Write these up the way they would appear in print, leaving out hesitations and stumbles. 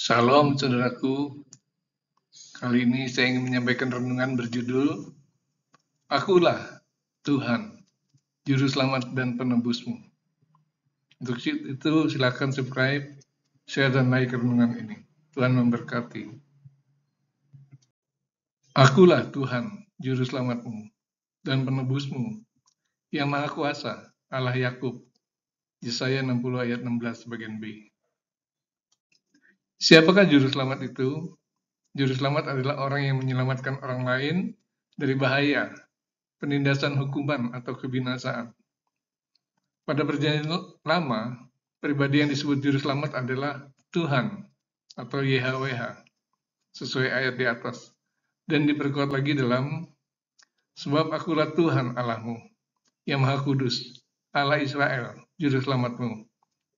Shalom saudaraku, kali ini saya ingin menyampaikan renungan berjudul Akulah Tuhan, Juru Selamat dan Penebusmu. Untuk itu silakan subscribe, share dan like renungan ini. Tuhan memberkati. Akulah Tuhan, Juru Selamatmu dan Penebusmu, yang Maha Kuasa, Allah Yakub. Yesaya 60 ayat 16 bagian B. Siapakah Juru Selamat itu? Juru Selamat adalah orang yang menyelamatkan orang lain dari bahaya, penindasan hukuman atau kebinasaan. Pada perjanjian lama, pribadi yang disebut juru selamat adalah Tuhan atau YHWH, sesuai ayat di atas. Dan diperkuat lagi dalam, sebab akulah Tuhan Allahmu, yang Maha Kudus, Allah Israel, juru selamatmu.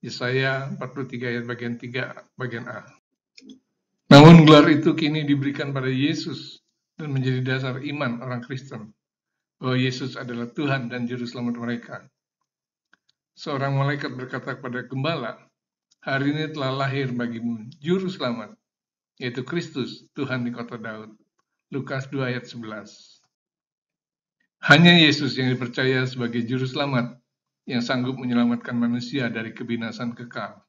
Yesaya 43 ayat bagian 3, bagian A. Namun gelar itu kini diberikan pada Yesus dan menjadi dasar iman orang Kristen, bahwa Yesus adalah Tuhan dan juru selamat mereka. Seorang malaikat berkata kepada gembala, hari ini telah lahir bagimu juru selamat, yaitu Kristus, Tuhan di kota Daud. Lukas 2 ayat 11. Hanya Yesus yang dipercaya sebagai juru selamat, yang sanggup menyelamatkan manusia dari kebinasan kekal.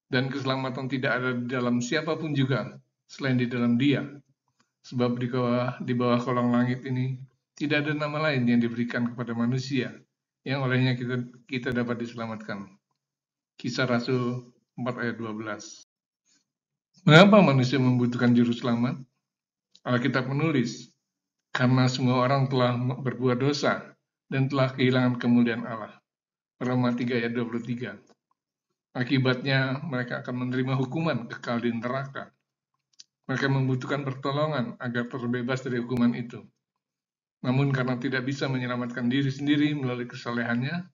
Dan keselamatan tidak ada di dalam siapapun juga, selain di dalam Dia. Sebab di bawah kolong langit ini, tidak ada nama lain yang diberikan kepada manusia, yang olehnya kita dapat diselamatkan. Kisah Rasul 4 ayat 12. Mengapa manusia membutuhkan juru selamat? Alkitab menulis, karena semua orang telah berbuat dosa dan telah kehilangan kemuliaan Allah. Roma 3 ayat 23. Akibatnya mereka akan menerima hukuman kekal di neraka. Mereka membutuhkan pertolongan agar terbebas dari hukuman itu. Namun karena tidak bisa menyelamatkan diri sendiri melalui kesalehannya,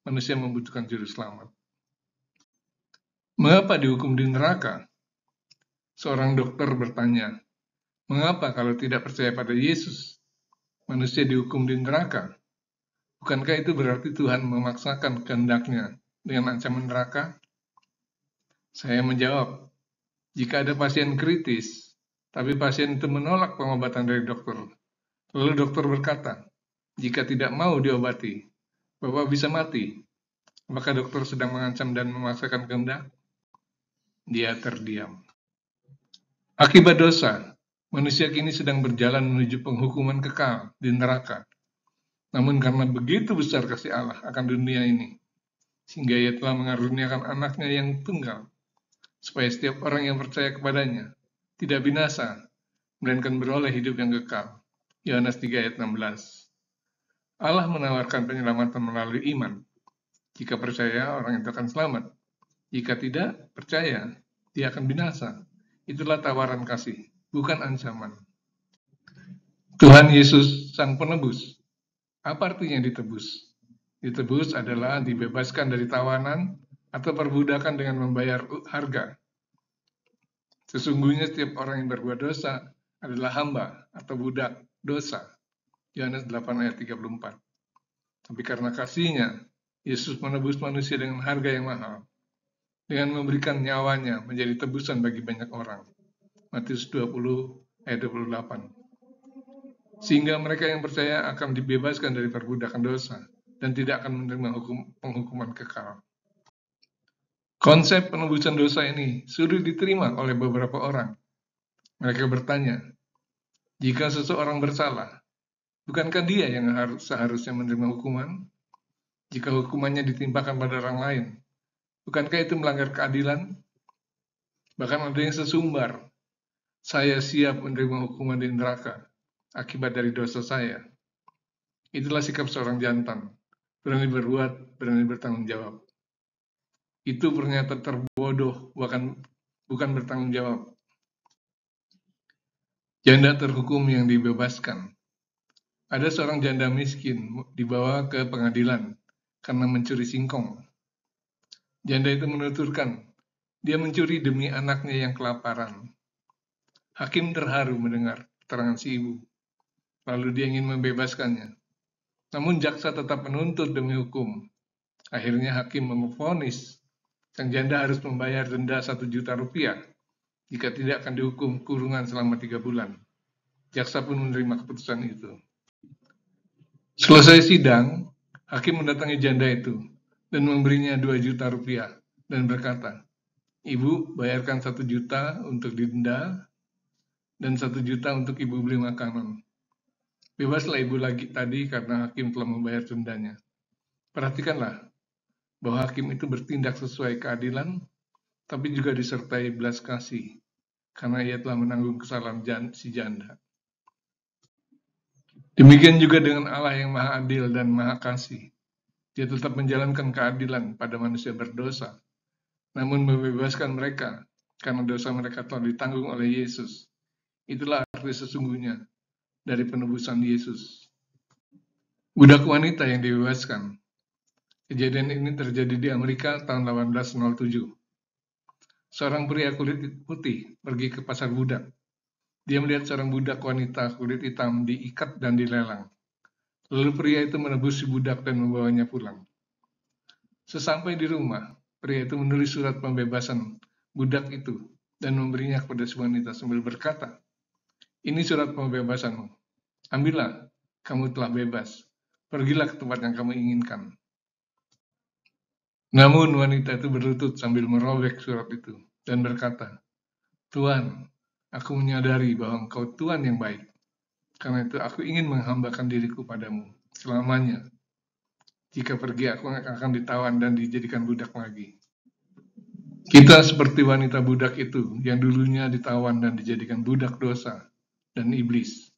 manusia membutuhkan juru selamat. Mengapa dihukum di neraka? Seorang dokter bertanya, mengapa kalau tidak percaya pada Yesus, manusia dihukum di neraka? Bukankah itu berarti Tuhan memaksakan kehendaknya dengan ancaman neraka? Saya menjawab, jika ada pasien kritis, tapi pasien itu menolak pengobatan dari dokter, lalu dokter berkata, jika tidak mau diobati, Bapak bisa mati. Apakah dokter sedang mengancam dan memaksakan kehendak? Dia terdiam. Akibat dosa, manusia kini sedang berjalan menuju penghukuman kekal di neraka. Namun karena begitu besar kasih Allah akan dunia ini, sehingga Ia telah mengaruniakan anaknya yang tunggal, supaya setiap orang yang percaya kepadanya tidak binasa, melainkan beroleh hidup yang kekal. Yohanes 3 ayat 16. Allah menawarkan penyelamatan melalui iman. Jika percaya, orang itu akan selamat. Jika tidak percaya, dia akan binasa. Itulah tawaran kasih, bukan ancaman. Tuhan Yesus Sang Penebus. Apa artinya ditebus? Ditebus adalah dibebaskan dari tawanan atau perbudakan dengan membayar harga. Sesungguhnya setiap orang yang berbuat dosa adalah hamba atau budak dosa. Yohanes 8 ayat 34. Tapi karena kasih-Nya, Yesus menebus manusia dengan harga yang mahal, dengan memberikan nyawanya menjadi tebusan bagi banyak orang. Matius 20 ayat 28. Sehingga mereka yang percaya akan dibebaskan dari perbudakan dosa dan tidak akan menerima penghukuman kekal. Konsep penebusan dosa ini sulit diterima oleh beberapa orang. Mereka bertanya, jika seseorang bersalah, bukankah dia yang seharusnya menerima hukuman? Jika hukumannya ditimpakan pada orang lain, bukankah itu melanggar keadilan? Bahkan ada yang sesumbar, saya siap menerima hukuman di neraka akibat dari dosa saya. Itulah sikap seorang jantan, berani berbuat, berani bertanggung jawab. Itu pernyataan terbodoh, bukan bertanggung jawab. Janda terhukum yang dibebaskan. Ada seorang janda miskin dibawa ke pengadilan karena mencuri singkong. Janda itu menuturkan, dia mencuri demi anaknya yang kelaparan. Hakim terharu mendengar keterangan si ibu. Lalu dia ingin membebaskannya. Namun jaksa tetap menuntut demi hukum. Akhirnya hakim memvonis sang janda harus membayar denda 1 juta rupiah Jika tidak akan dihukum kurungan selama 3 bulan. Jaksa pun menerima keputusan itu. Selesai sidang, hakim mendatangi janda itu dan memberinya 2 juta rupiah dan berkata, "Ibu, bayarkan 1 juta untuk denda dan 1 juta untuk ibu beli makanan. Bebaslah ibu lagi tadi karena hakim telah membayar dendanya." Perhatikanlah bahwa hakim itu bertindak sesuai keadilan, tapi juga disertai belas kasih, karena ia telah menanggung kesalahan si janda. Demikian juga dengan Allah yang maha adil dan maha kasih. Dia tetap menjalankan keadilan pada manusia berdosa, namun membebaskan mereka karena dosa mereka telah ditanggung oleh Yesus. Itulah arti sesungguhnya dari penebusan Yesus. Budak wanita yang dibebaskan. Kejadian ini terjadi di Amerika tahun 1807. Seorang pria kulit putih pergi ke pasar budak. Dia melihat seorang budak wanita kulit hitam diikat dan dilelang. Lalu pria itu menebus si budak dan membawanya pulang. Sesampai di rumah, pria itu menulis surat pembebasan budak itu dan memberinya kepada si wanita sambil berkata, "Ini surat pembebasanmu. Ambillah, kamu telah bebas. Pergilah ke tempat yang kamu inginkan." Namun wanita itu berlutut sambil merobek surat itu dan berkata, "Tuan, aku menyadari bahwa engkau Tuan yang baik. Karena itu aku ingin menghambakan diriku padamu selamanya. Jika pergi aku akan ditawan dan dijadikan budak lagi." Kita seperti wanita budak itu yang dulunya ditawan dan dijadikan budak dosa dan iblis.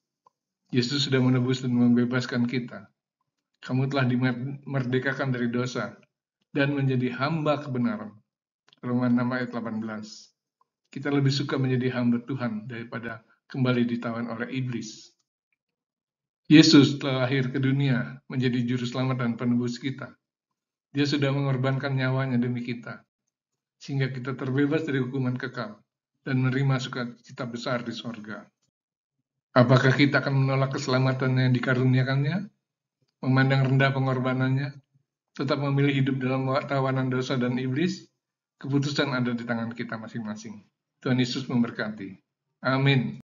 Yesus sudah menebus dan membebaskan kita. Kamu telah dimerdekakan dari dosa dan menjadi hamba kebenaran. Roma 6 ayat 18. Kita lebih suka menjadi hamba Tuhan daripada kembali ditawan oleh iblis. Yesus telah lahir ke dunia menjadi juru selamat dan penebus kita. Dia sudah mengorbankan nyawanya demi kita, sehingga kita terbebas dari hukuman kekal dan menerima sukacita besar di sorga. Apakah kita akan menolak keselamatan yang dikaruniakannya, memandang rendah pengorbanannya, tetap memilih hidup dalam tawanan dosa dan iblis? Keputusan ada di tangan kita masing-masing. Tuhan Yesus memberkati. Amin.